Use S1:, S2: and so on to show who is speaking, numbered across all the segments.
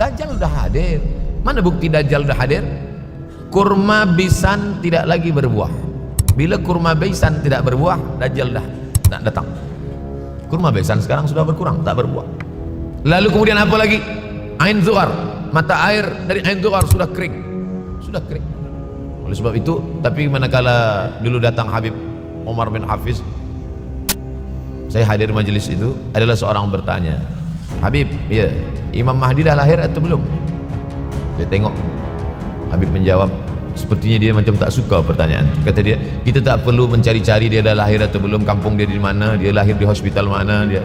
S1: Dajjal udah hadir. Mana bukti Dajjal udah hadir? Kurma bisan tidak lagi berbuah. Bila kurma bisan tidak berbuah, Dajjal dah nak datang. Kurma bisan sekarang sudah berkurang, tak berbuah. Lalu kemudian apa lagi? Ain Zuhar, mata air dari Ain Zuhar sudah kering. Sudah kering. Oleh sebab itu, tapi manakala dulu datang Habib Omar bin Hafiz, saya hadir majelis itu, adalah seorang bertanya, Habib, ya, Imam Mahdi dah lahir atau belum? Saya tengok, Habib menjawab, sepertinya dia macam tak suka pertanyaan. Kata dia, kita tak perlu mencari-cari dia dah lahir atau belum, kampung dia di mana, dia lahir di hospital mana, dia.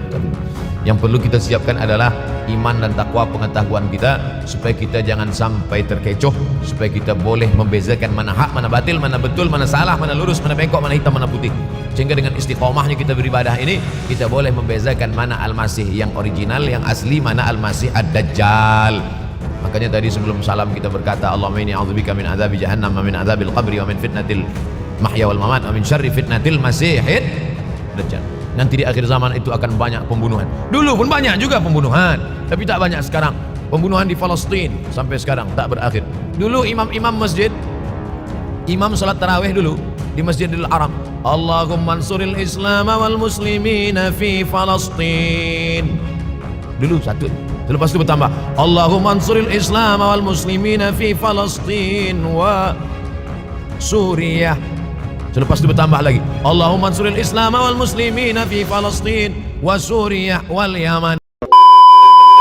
S1: Yang perlu kita siapkan adalah iman dan takwa, pengetahuan kita, supaya kita jangan sampai terkecoh, supaya kita boleh membezakan mana hak, mana batil, mana betul, mana salah, mana lurus, mana bengkok, mana hitam, mana putih. Sehingga dengan istiqomahnya kita beribadah ini, kita boleh membezakan mana Al-Masih yang original, yang asli, mana Al-Masih Ad-Dajjal. Makanya tadi sebelum salam kita berkata, Allahumma inni a'udzubika min adzabi jahannam wa min adzabil qabri wa min fitnatil mahya wal mamat wa min syarri fitnatil masihid dajjal. Nanti di akhir zaman itu akan banyak pembunuhan. Dulu pun banyak juga pembunuhan, tapi tak banyak sekarang. Pembunuhan di Palestina sampai sekarang tak berakhir. Dulu imam-imam masjid, imam salat tarawih dulu di Masjidil Haram, Allahumma ansuril Islam wal muslimina fi Palestina. Dulu satu. Lepas itu bertambah, Allahumma ansuril Islam wal muslimina fi Palestina wa Suriah. Selepas itu bertambah lagi, Allahumma ansuril Islam wal muslimina fi Palestina wa Suriah wal Yaman.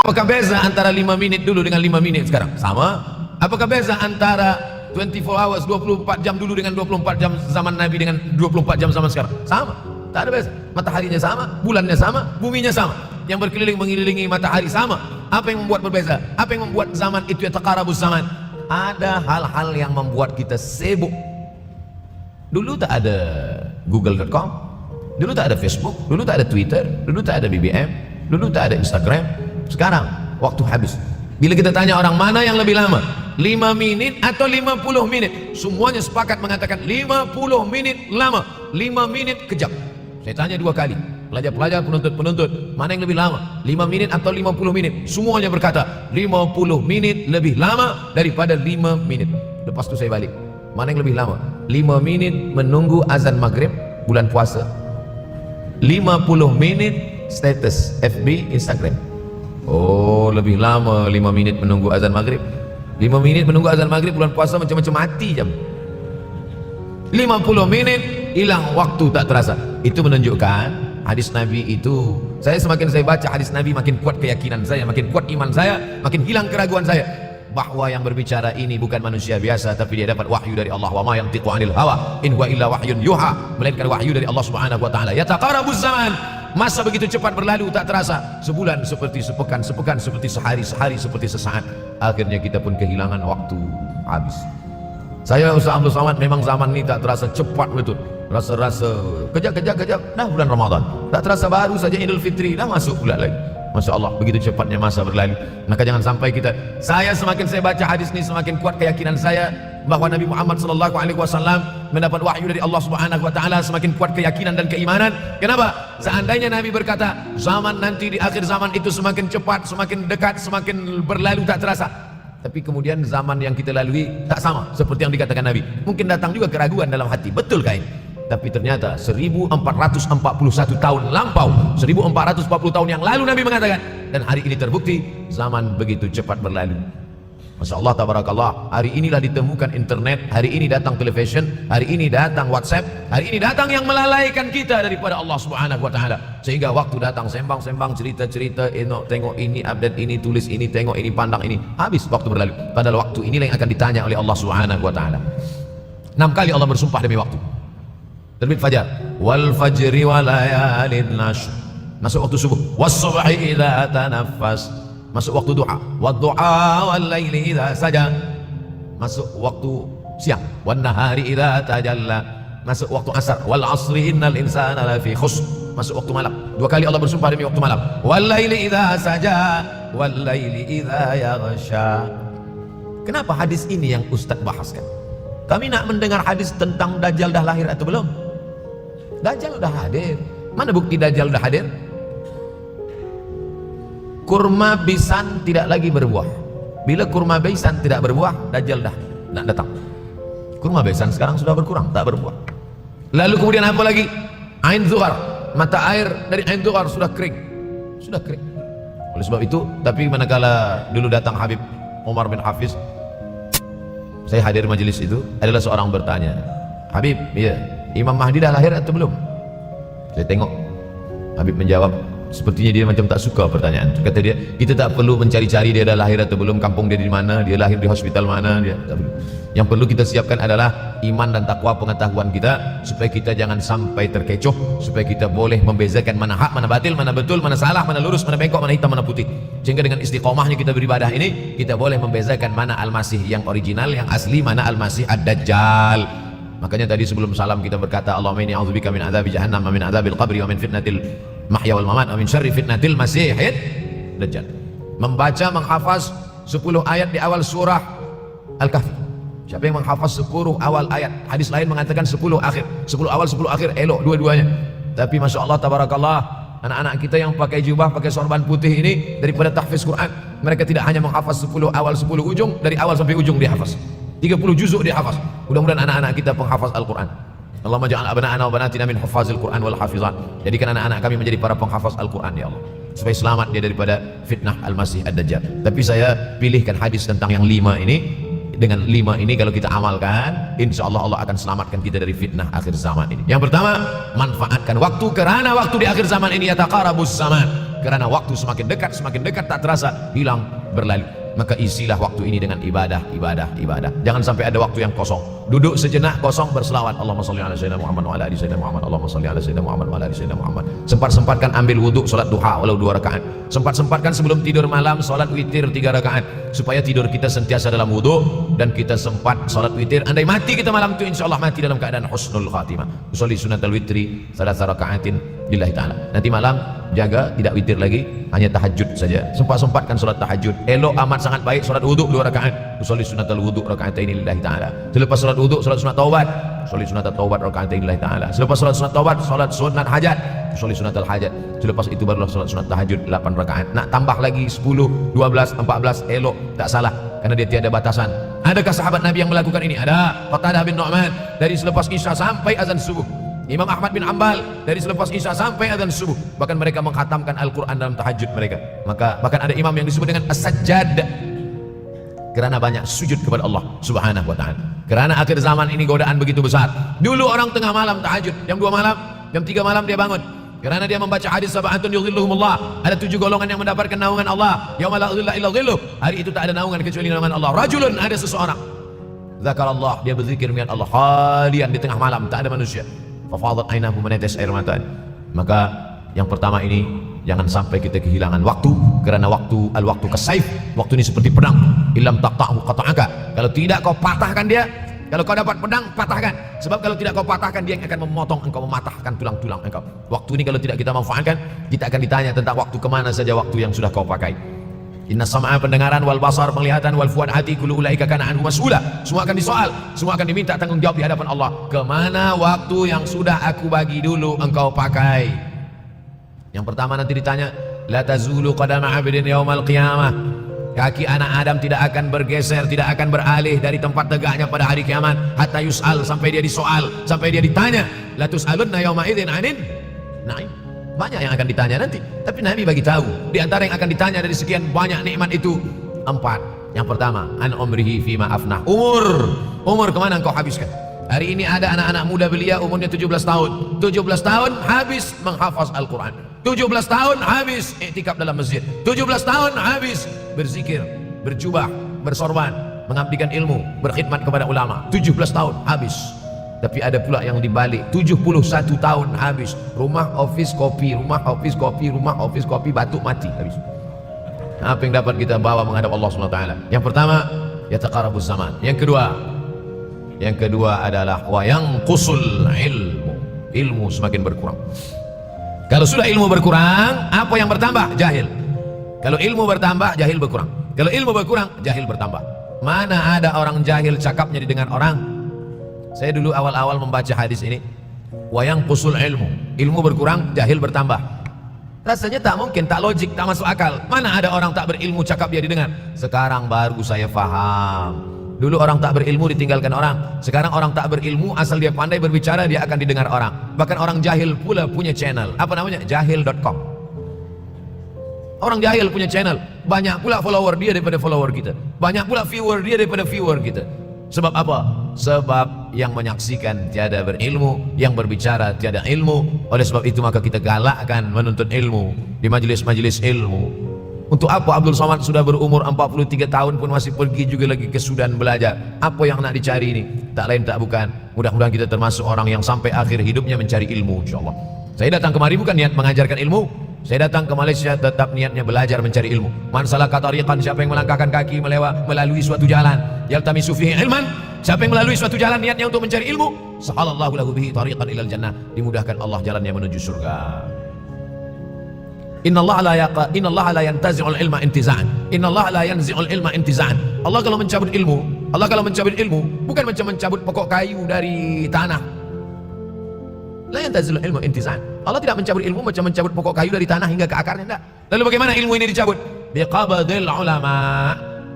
S1: Apakah beza antara 5 menit dulu dengan 5 menit sekarang? Sama. Apakah beza antara 24 hours 24 jam dulu dengan 24 jam zaman Nabi dengan 24 jam zaman sekarang? Sama. Tak ada beza. Mataharinya sama, bulannya sama, buminya sama. Yang berkeliling mengelilingi matahari sama. Apa yang membuat berbeza? Apa yang membuat zaman itu yataqarabuz zaman? Ada hal-hal yang membuat kita sibuk. Dulu tak ada google.com, dulu tak ada Facebook, dulu tak ada Twitter, dulu tak ada BBM, dulu tak ada Instagram. Sekarang waktu habis. Bila kita tanya orang mana yang lebih lama, 5 menit atau 50 menit, semuanya sepakat mengatakan 50 menit lama, 5 menit kejam. Saya tanya 2 kali, pelajar-pelajar, penuntut-penuntut, mana yang lebih lama, 5 menit atau 50 menit? Semuanya berkata 50 menit lebih lama daripada 5 menit. Lepas itu saya balik, mana yang lebih lama? 5 menit menunggu azan maghrib bulan puasa, 50 menit status FB, Instagram. Oh, lebih lama 5 menit menunggu azan maghrib. 5 menit menunggu azan maghrib bulan puasa macam-macam mati jam. 50 menit hilang waktu tak terasa. Itu menunjukkan hadis Nabi itu, semakin saya baca hadis Nabi, makin kuat keyakinan saya, makin kuat iman saya, makin hilang keraguan saya bahwa yang berbicara ini bukan manusia biasa, tapi dia dapat wahyu dari Allah. Wa ma yantiqu 'anil hawa in huwa illa wahyun yuha, melainkan wahyu dari Allah Subhanahu wa taala. Yataqarabuz zaman, masa begitu cepat berlalu tak terasa. Sebulan seperti sepekan, sepekan seperti sehari, sehari seperti sesaat. Akhirnya kita pun kehilangan waktu, habis. Saya Ustaz Abdul Somad, memang zaman ini tak terasa, cepat betul. Rasa-rasa kejap, dah bulan Ramadan. Tak terasa baru saja Idul Fitri, dah masuk pula lagi. Masya Allah, begitu cepatnya masa berlalu. Maka jangan sampai kita, semakin saya baca hadis ini, semakin kuat keyakinan saya bahwa Nabi Muhammad SAW mendapat wahyu dari Allah Subhanahu wa taala, semakin kuat keyakinan dan keimanan. Kenapa? Seandainya Nabi berkata zaman nanti di akhir zaman itu semakin cepat, semakin dekat, semakin berlalu tak terasa, tapi kemudian zaman yang kita lalui tak sama seperti yang dikatakan Nabi, mungkin datang juga keraguan dalam hati, betulkah ini? Tapi ternyata 1441 tahun lampau, 1440 tahun yang lalu Nabi mengatakan, dan hari ini terbukti zaman begitu cepat berlalu. Masya Allah, tabarakallah. Hari inilah ditemukan internet, hari ini datang television, hari ini datang WhatsApp, hari ini datang yang melalaikan kita daripada Allah Subhanahu wa taala. Sehingga waktu datang sembang-sembang, cerita-cerita, tengok ini, update ini, tulis ini, tengok ini, pandang ini, habis waktu berlalu. Padahal waktu inilah yang akan ditanya oleh Allah Subhanahu wa taala. 6 kali Allah bersumpah demi waktu. Terbit fajar, wal fajri wa layalin nashr, masuk waktu subuh, was subhi idza tanaffas, masuk waktu duha, wad duha wal laili idza saja, masuk waktu siang, wan nahari idza tajalla, masuk waktu asar, wal asri innal insana lafi khusr, masuk waktu malam. 2 kali Allah bersumpah demi waktu malam, wal laili idza saja wal laili idza yaghsha. Kenapa hadis ini yang Ustaz bahaskan? Kami nak mendengar hadis tentang Dajjal dah lahir atau belum? Dajjal udah hadir. Mana bukti Dajjal udah hadir? Kurma bisan tidak lagi berbuah. Bila kurma baisan tidak berbuah, dajjal dah nak datang. Kurma baisan sekarang sudah berkurang, tak berbuah. Lalu kemudian apa lagi? Ain Zuhar, mata air dari Ain Zuhar sudah kering. Sudah kering. Oleh sebab itu, tapi manakala dulu datang Habib Umar bin Hafiz, saya hadir majelis itu, adalah seorang bertanya, Habib, ya, Imam Mahdi dah lahir atau belum? Saya tengok, Habib menjawab, sepertinya dia macam tak suka pertanyaan. Kata dia, kita tak perlu mencari-cari dia dah lahir atau belum, kampung dia di mana, dia lahir di hospital mana, dia tak perlu. Yang perlu kita siapkan adalah iman dan takwa, pengetahuan kita, supaya kita jangan sampai terkecoh, supaya kita boleh membezakan mana hak, mana batil, mana betul, mana salah, mana lurus, mana bengkok, mana hitam, mana putih. Sehingga dengan istiqomahnya kita beribadah ini, kita boleh membezakan mana Al-Masih yang original, yang asli, mana Al-Masih Ad-Dajjal. Makanya tadi sebelum salam kita berkata, Allahumma inni a'udzubika min adzabi jahannam wa min adzabil qabri wa min fitnatil mahya wal mamat wa min syarri fitnatil masihid dajjal. Membaca, menghafaz 10 ayat di awal surah Al-Kahfi. Siapa yang menghafaz 10 awal ayat, hadis lain mengatakan 10 akhir, 10 awal 10 akhir, elok dua-duanya. Tapi Masya Allah, tabarakallah, anak-anak kita yang pakai jubah, pakai sorban putih ini, daripada tahfiz Quran, mereka tidak hanya menghafaz 10 awal 10 ujung, dari awal sampai ujung dihafaz, 30 juzuk dihafaz. Mudah-mudahan anak-anak kita penghafaz Al-Quran. Allahumma ja'al abna'ana wa banatina min hufazil Quran wal hafizat. Jadikan anak-anak kami menjadi para penghafaz Al-Quran, ya Allah, supaya selamat dia daripada fitnah Al-Masih Ad-Dajjal. Tapi saya pilihkan hadis tentang yang 5 ini. Dengan 5 ini kalau kita amalkan, insya Allah Allah akan selamatkan kita dari fitnah akhir zaman ini. Yang pertama, manfaatkan waktu, karena waktu di akhir zaman ini yataqarabus zaman, karena waktu semakin dekat tak terasa, hilang berlalu. Maka isilah waktu ini dengan ibadah. Jangan sampai ada waktu yang kosong. Duduk sejenak kosong, berselawat, Allahumma shalli ala sayyidina Muhammad wa ala ali sayyidina Muhammad, Allahumma shalli ala sayyidina Muhammad wa ala ali sayyidina Muhammad. Sempat-sempatkan ambil wudhu, salat duha walau 2 rakaat. Sempat-sempatkan sebelum tidur malam salat witir 3 rakaat, supaya tidur kita sentiasa dalam wudhu dan kita sempat salat witir. Andai mati kita malam itu, insyaallah mati dalam keadaan husnul khatimah. Usolli sunatal witri 3 rakaatin lillahi ta'ala. Nanti malam jaga, tidak witir lagi, hanya tahajud saja. Sempat-sempatkan salat tahajud. Elok amat sangat baik salat wudhu 2 rakaat. Usolli sunatal wudhu rakaatain lillahi ta'ala. Selepas salat wudhu, salat sunat taubat. Usolli sunatal taubat rakaatain lillahi ta'ala. Selepas salat sunat taubat, salat sunat hajat. Usolli sunatal hajat. Selepas itu barulah salat sunat tahajud 8 rakaat. Nak tambah lagi 10, 12, 14, elok, tak salah, karena dia tiada batasan. Adakah sahabat Nabi yang melakukan ini? Ada. Qatadah bin Nu'man, dari selepas Isya sampai azan subuh. Imam Ahmad bin Ambal, dari selepas Isya sampai azan subuh. Bahkan mereka mengkhatamkan Al-Quran dalam tahajud mereka. Maka bahkan ada imam yang disebut dengan as-sajjad, kerana banyak sujud kepada Allah Subhanahu wa ta'ala. Kerana akhir zaman ini godaan begitu besar. Dulu orang tengah malam tahajud, jam 2 malam, jam 3 malam dia bangun, kerana dia membaca hadis sab'atun yudhilluhumullah, ada 7 golongan yang mendapatkan naungan Allah, yauma la dhilla illa dhilluh, hari itu tak ada naungan kecuali naungan Allah. Rajulun, ada seseorang, zakarallah, dia berzikir dengan Allah khalian, di tengah malam tak ada manusia, fafadat ainahu, menetes air mata. Maka yang pertama ini, jangan sampai kita kehilangan waktu, kerana waktu, al-waktu kasaif, waktu ini seperti pedang, ilam taqta'hu qata'aka, kalau tidak kau patahkan dia. Kalau kau dapat pedang, patahkan. Sebab kalau tidak kau patahkan, dia yang akan memotong engkau, mematahkan tulang-tulang engkau. Waktu ini kalau tidak kita manfaatkan, kita akan ditanya tentang waktu, kemana saja waktu yang sudah kau pakai. Inna sam'a, pendengaran, wal basar, penglihatan, wal fuad, hati, kullu ulaika kana anhu mas'ula. Semua akan disoal, semua akan diminta tanggung jawab di hadapan Allah. Kemana waktu yang sudah aku bagi dulu engkau pakai? Yang pertama nanti ditanya, la tazulu qadama 'abdin yaumal qiyamah. Kaki anak Adam tidak akan bergeser, tidak akan beralih dari tempat tegaknya pada hari kiamat, hatta yus'al, sampai dia disoal, sampai dia ditanya. La tus'alunna yauma idzin 'anil na'im. Banyak yang akan ditanya nanti, tapi Nabi bagi tahu di antara yang akan ditanya dari sekian banyak nikmat itu 4. Yang pertama, an umrihi fima afnah. Umur kemana engkau habiskan? Hari ini ada anak-anak muda belia umurnya 17 tahun. 17 tahun habis menghafaz Al-Quran, 17 tahun habis iktikaf dalam masjid, 17 tahun habis berzikir, berjubah, bersorban, mengabdikan ilmu, berkhidmat kepada ulama. 17 tahun habis. Tapi ada pula yang dibalik, 71 tahun habis, rumah office kopi, rumah office kopi, rumah office kopi, batuk mati habis. Apa yang dapat kita bawa menghadap Allah SWT? Yang pertama, yataqarabuz zaman. Yang kedua adalah wa yanqusul ilmu semakin berkurang. Kalau sudah ilmu berkurang, apa yang bertambah? Jahil. Kalau ilmu bertambah, jahil berkurang. Kalau ilmu berkurang, jahil bertambah. Mana ada orang jahil cakapnya didengar orang? Saya dulu awal-awal membaca hadis ini, wa yanqusul ilmu berkurang, jahil bertambah. Rasanya tak mungkin, tak logik, tak masuk akal. Mana ada orang tak berilmu cakap dia didengar. Sekarang baru saya faham. Dulu orang tak berilmu ditinggalkan orang. Sekarang orang tak berilmu asal dia pandai berbicara dia akan didengar orang. Bahkan orang jahil pula punya channel. Apa namanya? Jahil.com. Orang jahil punya channel. Banyak pula follower dia daripada follower kita. Banyak pula viewer dia daripada viewer kita. Sebab apa? Sebab yang menyaksikan tiada berilmu, yang berbicara tiada ilmu. Oleh sebab itu maka kita galakkan menuntut ilmu di majelis-majelis ilmu. Untuk apa Abdul Somad sudah berumur 43 tahun pun masih pergi juga lagi ke Sudan belajar? Apa yang nak dicari ini? Tak lain tak bukan, mudah-mudahan kita termasuk orang yang sampai akhir hidupnya mencari ilmu, insyaAllah. Saya datang kemari bukan niat mengajarkan ilmu. Saya datang ke Malaysia tetap niatnya belajar mencari ilmu. Man salaka tariqan, siapa yang melangkahkan kaki melalui suatu jalan, yaltamisu fihi ilman, siapa yang melalui suatu jalan niatnya untuk mencari ilmu, sahalallahu lahu bihi tariqan ilal jannah, dimudahkan Allah jalannya menuju surga. Innallaha la yantazi'ul ilma intiza'an. Innallaha la yanzi'ul ilma intiza'an. Allah kalau mencabut ilmu bukan macam mencabut pokok kayu dari tanah. La yantazilul ilmu intiza'an. Allah tidak mencabut ilmu macam mencabut pokok kayu dari tanah hingga ke akarnya, tidak. Lalu bagaimana ilmu ini dicabut? Biqabdil ulama,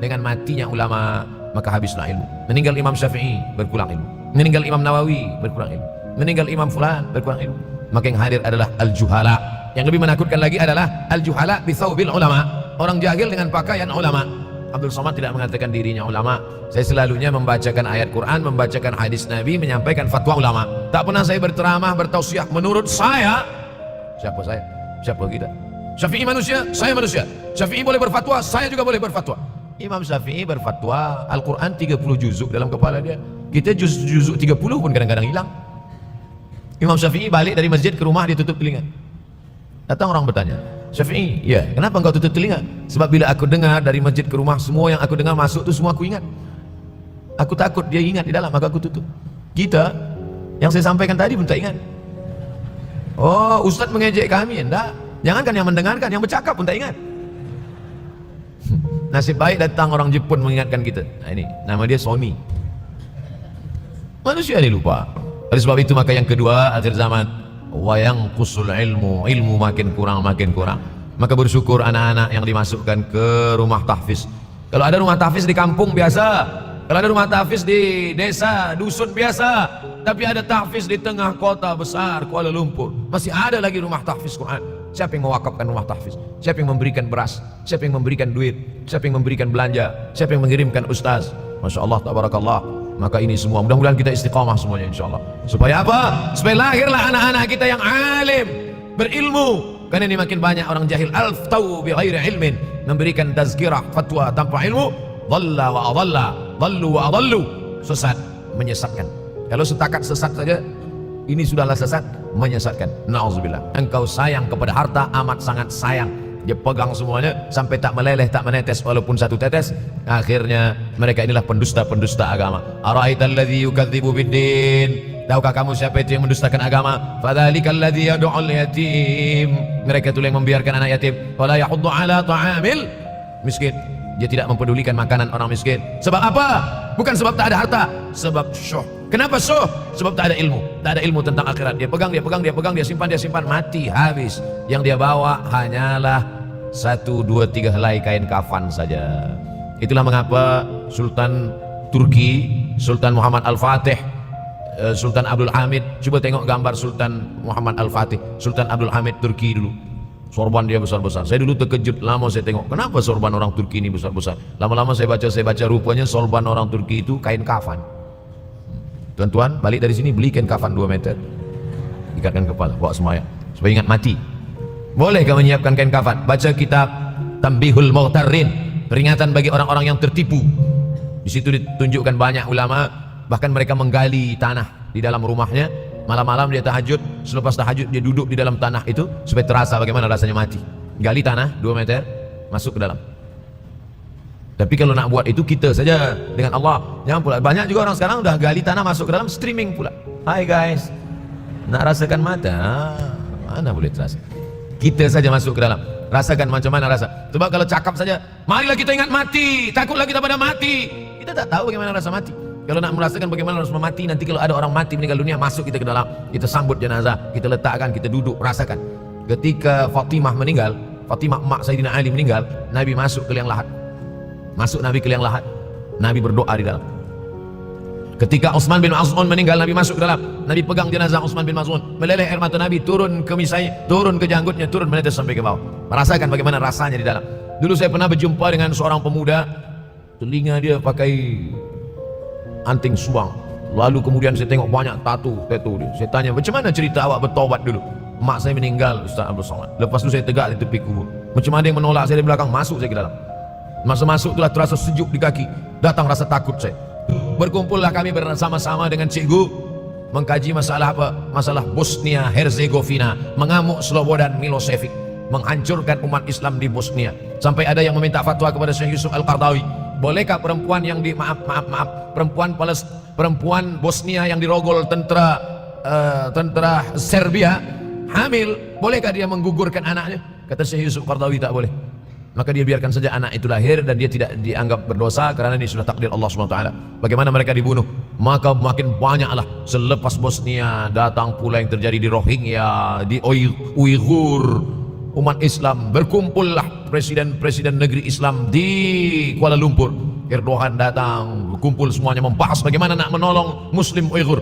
S1: dengan matinya ulama maka habislah ilmu. Meninggal Imam Syafi'i berkurang ilmu, meninggal Imam Nawawi berkurang ilmu, meninggal Imam Fulan berkurang ilmu. Maka yang hadir adalah al-juhala. Yang lebih menakutkan lagi adalah al-juhala bi thawbil ulama, orang jahil dengan pakaian ulama. Abdul Somad tidak mengatakan dirinya ulama. Saya selalunya membacakan ayat Quran, membacakan hadis Nabi, menyampaikan fatwa ulama. Tak pernah saya berceramah, bertausiah. Menurut saya, siapa saya? Siapa kita? Syafi'i manusia, saya manusia. Syafi'i boleh berfatwa, saya juga boleh berfatwa. Imam Syafi'i berfatwa, Al-Quran 30 juzuk dalam kepala dia. Kita juzuk 30 pun kadang-kadang hilang. Imam Syafi'i balik dari masjid ke rumah, dia tutup telinga. Datang orang bertanya, Syafi'i, ya, kenapa engkau tutup telinga? Sebab bila aku dengar dari masjid ke rumah, semua yang aku dengar masuk tu semua aku ingat. Aku takut dia ingat di dalam, maka aku tutup. Kita, yang saya sampaikan tadi pun tak ingat. Oh, Ustaz mengejek kami, enggak. Jangankan yang mendengarkan, yang bercakap pun tak ingat. Nasib baik datang orang Jepun mengingatkan kita. Nah ini, nama dia Sony. Manusia ini lupa. Oleh sebab itu maka yang kedua, akhir zaman, wayang kusul ilmu makin kurang. Maka bersyukur anak-anak yang dimasukkan ke rumah tahfiz. Kalau ada rumah tahfiz di kampung biasa, kalau ada rumah tahfiz di desa dusun biasa, tapi ada tahfiz di tengah kota besar Kuala Lumpur, masih ada lagi rumah tahfiz Quran. Siapa yang mewakafkan rumah tahfiz? Siapa yang memberikan beras? Siapa yang memberikan duit? Siapa yang memberikan belanja? Siapa yang mengirimkan ustaz? Masya Allah, tabarakallah. Maka ini semua mudah-mudahan kita istiqamah semuanya insyaAllah. Supaya apa? Supaya lahirlah anak-anak kita yang alim, berilmu. Karena ini makin banyak orang jahil, alftau bi ghairi ilmin, memberikan tazkirah, fatwa tanpa ilmu, dhalla wa adalla, dhallu wa adallu, sesat, menyesatkan. Kalau setakat sesat saja, ini sudahlah sesat, menyesatkan. Na'udzubillah. Engkau sayang kepada harta, amat sangat sayang. Dia pegang semuanya sampai tak meleleh, tak menetes walaupun satu tetes. Akhirnya mereka inilah pendusta-pendusta agama. Ara'aital ladzi yukadzibu biddin. Tahukah kamu siapa itu yang mendustakan agama? Fadzalikal ladzi yad'ul yatim. Mereka itu yang membiarkan anak yatim. Wala yahuddu ala ta'amil miskin. Dia tidak mempedulikan makanan orang miskin. Sebab apa? Bukan sebab tak ada harta, sebab syuh. Kenapa syuh? Sebab tak ada ilmu. Tak ada ilmu tentang akhirat. Dia pegang, dia simpan, mati, habis. Yang dia bawa hanyalah 1, 2, 3 helai kain kafan saja. Itulah mengapa Sultan Turki, Sultan Muhammad Al-Fatih, Sultan Abdul Hamid, coba tengok gambar Sultan Muhammad Al-Fatih, Sultan Abdul Hamid Turki dulu. Sorban dia besar-besar. Saya dulu terkejut, lama saya tengok, kenapa sorban orang Turki ini besar-besar? Lama-lama saya baca rupanya sorban orang Turki itu kain kafan. Tuan-tuan, balik dari sini beli kain kafan 2 meter, ikatkan kepala, bawa semayang supaya ingat mati. Boleh kamu menyiapkan kain kafan? Baca kitab Tambihul Mughtarrin, peringatan bagi orang-orang yang tertipu. Di situ ditunjukkan banyak ulama, bahkan mereka menggali tanah di dalam rumahnya. Malam-malam dia tahajud, selepas tahajud dia duduk di dalam tanah itu supaya terasa bagaimana rasanya mati. Gali tanah 2 meter, masuk ke dalam. Tapi kalau nak buat itu kita saja dengan Allah. Jangan pula, banyak juga orang sekarang udah gali tanah masuk ke dalam, streaming pula. Hai guys, nak rasakan mata? Mana boleh terasa? Kita saja masuk ke dalam, rasakan macam mana rasa. Sebab kalau cakap saja, marilah kita ingat mati, takutlah kita pada mati. Kita tak tahu bagaimana rasa mati. Kalau nak merasakan bagaimana harus mati, nanti kalau ada orang mati meninggal dunia, masuk kita ke dalam, kita sambut jenazah, kita letakkan, kita duduk, rasakan. Ketika Fatimah meninggal, Fatimah emak Sayyidina Ali meninggal, Nabi masuk ke liang lahat. Masuk Nabi ke liang lahat. Nabi berdoa di dalam. Ketika Utsman bin Maz'un meninggal, Nabi masuk ke dalam. Nabi pegang jenazah Utsman bin Maz'un, meleleh air mata Nabi turun ke misai, turun ke janggutnya, turun menetes sampai ke bawah. Merasakan bagaimana rasanya di dalam. Dulu saya pernah berjumpa dengan seorang pemuda, telinga dia pakai anting subang. Lalu kemudian saya tengok banyak tato dia. Saya tanya, macam mana cerita awak bertaubat dulu? Mak saya meninggal, Ustaz Abdul Somad. Lepas tu saya tegak di tepi kubur. Macam ada yang menolak saya dari belakang, masuk saya ke dalam. Masa masuk itulah terasa sejuk di kaki. Datang rasa takut saya. Berkumpullah kami bersama-sama dengan cikgu, mengkaji masalah apa? Masalah Bosnia Herzegovina, mengamuk Slobodan Milosevic, menghancurkan umat Islam di Bosnia. Sampai ada yang meminta fatwa kepada Syekh Yusuf Al-Qaradawi, bolehkah perempuan yang di perempuan Bosnia yang dirogol tentara Serbia hamil, bolehkah dia menggugurkan anaknya? Kata Syekh Yusuf Qaradawi, tak boleh. Maka dia biarkan saja anak itu lahir dan dia tidak dianggap berdosa karena ini sudah takdir Allah SWT. Bagaimana mereka dibunuh? Maka makin banyaklah selepas Bosnia datang pula yang terjadi di Rohingya, di Uighur, umat Islam. Berkumpullah presiden-presiden negeri Islam di Kuala Lumpur. Erdogan datang, berkumpul semuanya membahas bagaimana nak menolong Muslim Uighur.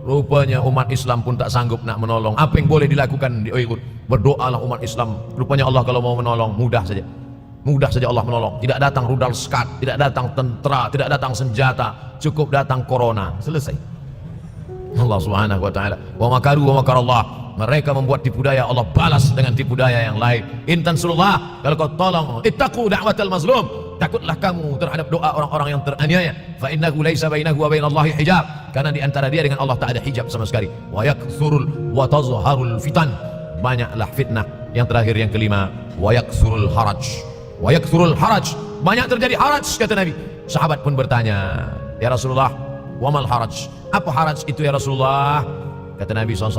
S1: Rupanya umat Islam pun tak sanggup nak menolong. Apa yang boleh dilakukan di Uighur? Berdoalah umat Islam. Rupanya Allah kalau mau menolong mudah saja. Mudah saja Allah menolong. Tidak datang rudal skat, tidak datang tentera, tidak datang senjata, cukup datang corona, selesai. Allah Subhanahu wa taala, wa makaru wa makarallah. Mereka membuat tipu daya, Allah balas dengan tipu daya yang lain. In tansurullah, kalau kau tolong, ittaqu da'watal mazlum, takutlah kamu terhadap doa orang-orang yang teraniaya. Fa innahu laisa bainahu wa bainallahi hijab, karena di antara dia dengan Allah tak ada hijab sama sekali. Wa yakthurul wa tazharul fitan, banyaklah fitnah. Yang terakhir, yang kelima, wa yakthurul haraj. Wa yakthurul haraj, banyak terjadi haraj, kata Nabi. Sahabat pun bertanya, ya Rasulullah, wamal haraj, apa haraj itu ya Rasulullah? Kata Nabi SAW,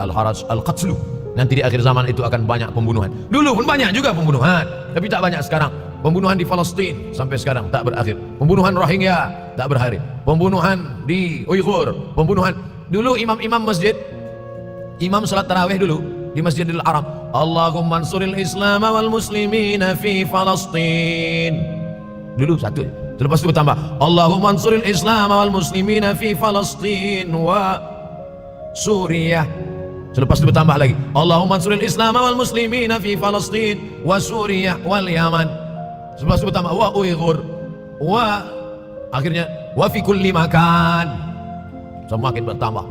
S1: al haraj al qatlu, nanti di akhir zaman itu akan banyak pembunuhan. Dulu pun banyak juga pembunuhan, tapi tak banyak sekarang. Pembunuhan di Palestina sampai sekarang tak berakhir. Pembunuhan Rohingya tak berakhir. Pembunuhan di Uighur, pembunuhan. Dulu imam-imam masjid, imam salat tarawih dulu di Masjidil Haram, Allahumma ansuril Islam wal muslimina fi Palestin. Dulu satu, lepas itu bertambah, Allahumma ansuril Islam wal muslimina fi Palestin wa Suriah. Selepas itu bertambah lagi, Allahumma ansuril Islam wal muslimina fi Palestin wa Suriah wal Yaman. Selepas itu bertambah wa Uighur wa, akhirnya wa fi kulli makan. Semakin bertambah.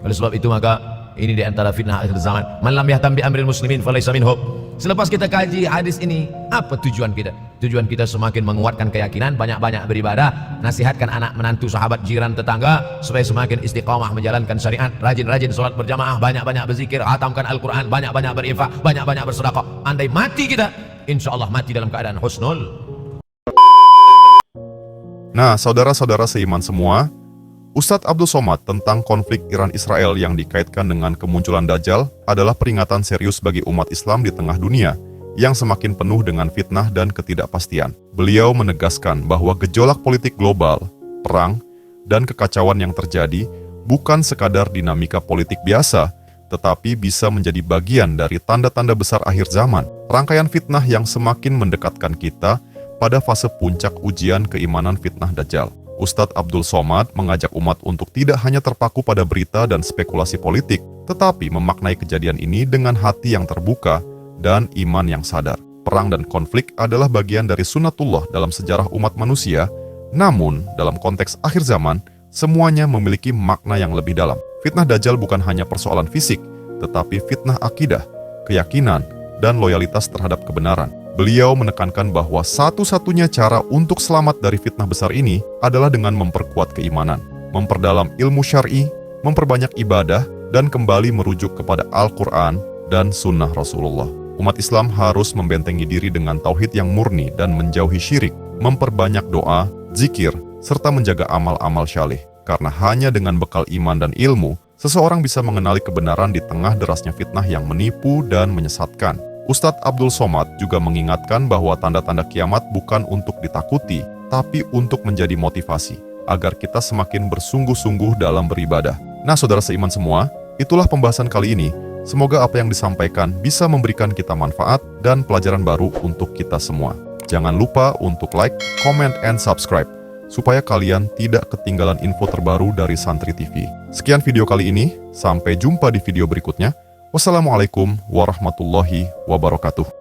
S1: Oleh sebab itu maka ini di antara fitnah akhir zaman. Man lam yahtam bi amril muslimin falaysa minhum. Selepas kita kaji hadis ini, apa tujuan kita? Tujuan kita semakin menguatkan keyakinan, banyak-banyak beribadah, nasihatkan anak, menantu, sahabat, jiran, tetangga supaya semakin istiqamah menjalankan syariat, rajin-rajin sholat berjamaah, banyak-banyak berzikir, hatamkan Al-Quran, banyak-banyak berinfak, banyak-banyak bersedekah. Andai mati kita, insya Allah mati dalam keadaan husnul.
S2: Nah, saudara-saudara seiman semua, Ustadz Abdul Somad tentang konflik Iran-Israel yang dikaitkan dengan kemunculan Dajjal adalah peringatan serius bagi umat Islam di tengah dunia yang semakin penuh dengan fitnah dan ketidakpastian. Beliau menegaskan bahwa gejolak politik global, perang, dan kekacauan yang terjadi bukan sekadar dinamika politik biasa, tetapi bisa menjadi bagian dari tanda-tanda besar akhir zaman, rangkaian fitnah yang semakin mendekatkan kita pada fase puncak ujian keimanan fitnah Dajjal. Ustadz Abdul Somad mengajak umat untuk tidak hanya terpaku pada berita dan spekulasi politik, tetapi memaknai kejadian ini dengan hati yang terbuka dan iman yang sadar. Perang dan konflik adalah bagian dari sunnatullah dalam sejarah umat manusia, namun dalam konteks akhir zaman, semuanya memiliki makna yang lebih dalam. Fitnah Dajjal bukan hanya persoalan fisik, tetapi fitnah akidah, keyakinan, dan loyalitas terhadap kebenaran. Beliau menekankan bahwa satu-satunya cara untuk selamat dari fitnah besar ini adalah dengan memperkuat keimanan, memperdalam ilmu syar'i, memperbanyak ibadah, dan kembali merujuk kepada Al-Quran dan Sunnah Rasulullah. Umat Islam harus membentengi diri dengan tauhid yang murni dan menjauhi syirik, memperbanyak doa, zikir, serta menjaga amal-amal syalih. Karena hanya dengan bekal iman dan ilmu, seseorang bisa mengenali kebenaran di tengah derasnya fitnah yang menipu dan menyesatkan. Ustadz Abdul Somad juga mengingatkan bahwa tanda-tanda kiamat bukan untuk ditakuti, tapi untuk menjadi motivasi, agar kita semakin bersungguh-sungguh dalam beribadah. Nah, saudara seiman semua, itulah pembahasan kali ini. Semoga apa yang disampaikan bisa memberikan kita manfaat dan pelajaran baru untuk kita semua. Jangan lupa untuk like, comment, and subscribe, supaya kalian tidak ketinggalan info terbaru dari Santri TV. Sekian video kali ini, sampai jumpa di video berikutnya. Wassalamualaikum warahmatullahi wabarakatuh.